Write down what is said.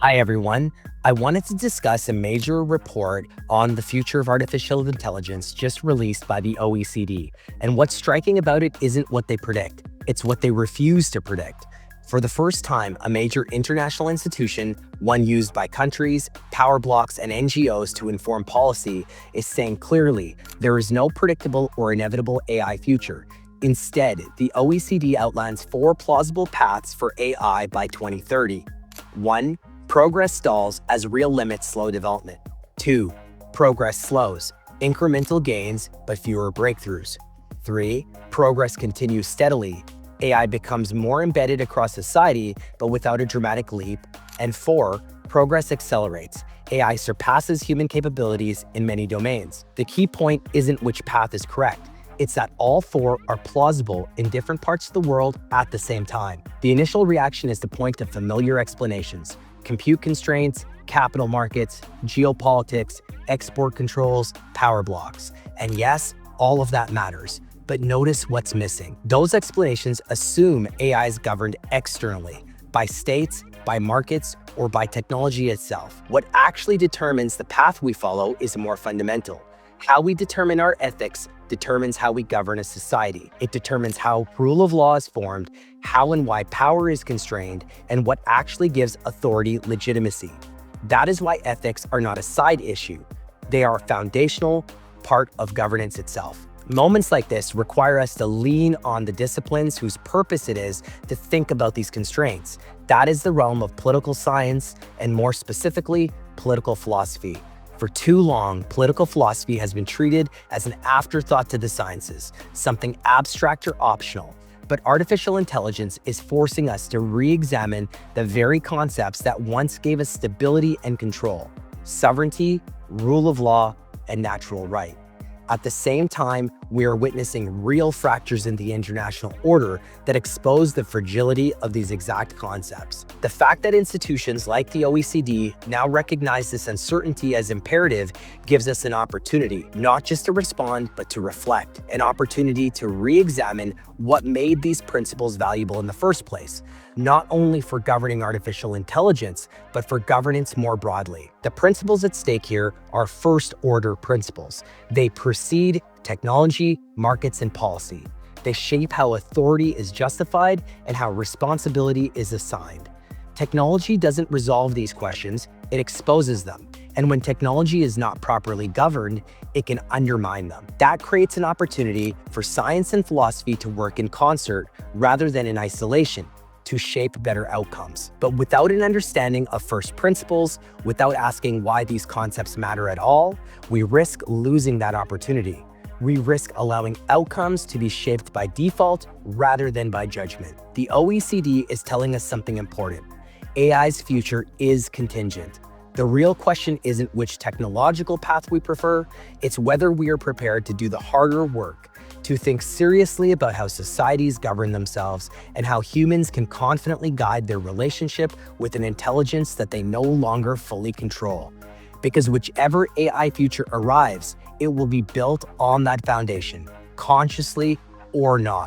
Hi, everyone. I wanted to discuss a major report on the future of artificial intelligence just released by the OECD. And what's striking about it isn't what they predict, it's what they refuse to predict. For the first time, a major international institution, one used by countries, power blocks, and NGOs to inform policy, is saying clearly there is no predictable or inevitable AI future. Instead, the OECD outlines 4 plausible paths for AI by 2030. 1. Progress stalls as real limits slow development. 2. Progress slows, incremental gains but fewer breakthroughs. 3. Progress continues steadily. AI becomes more embedded across society but without a dramatic leap. And 4. Progress accelerates. AI surpasses human capabilities in many domains. The key point isn't which path is correct. It's that all 4 are plausible in different parts of the world at the same time. The initial reaction is to point to familiar explanations: compute constraints, capital markets, geopolitics, export controls, power blocks. And yes, all of that matters. But notice what's missing. Those explanations assume AI is governed externally, by states, by markets, or by technology itself. What actually determines the path we follow is more fundamental. How we determine our ethics determines how we govern a society. It determines how rule of law is formed, how and why power is constrained, and what actually gives authority legitimacy. That is why ethics are not a side issue. They are a foundational part of governance itself. Moments like this require us to lean on the disciplines whose purpose it is to think about these constraints. That is the realm of political science, and more specifically, political philosophy. For too long, political philosophy has been treated as an afterthought to the sciences, something abstract or optional. But artificial intelligence is forcing us to re-examine the very concepts that once gave us stability and control: sovereignty, rule of law, and natural right. At the same time, we are witnessing real fractures in the international order that expose the fragility of these exact concepts. The fact that institutions like the OECD now recognize this uncertainty as imperative gives us an opportunity, not just to respond, but to reflect, an opportunity to re-examine what made these principles valuable in the first place, not only for governing artificial intelligence, but for governance more broadly. The principles at stake here are first-order principles. They precede technology, markets, and policy. They shape how authority is justified and how responsibility is assigned. Technology doesn't resolve these questions, it exposes them. And when technology is not properly governed, it can undermine them. That creates an opportunity for science and philosophy to work in concert rather than in isolation, to shape better outcomes. But without an understanding of first principles, without asking why these concepts matter at all, we risk losing that opportunity. We risk allowing outcomes to be shaped by default rather than by judgment. The OECD is telling us something important. AI's future is contingent. The real question isn't which technological path we prefer, it's whether we are prepared to do the harder work, to think seriously about how societies govern themselves and how humans can confidently guide their relationship with an intelligence that they no longer fully control. Because whichever AI future arrives, it will be built on that foundation, consciously or not.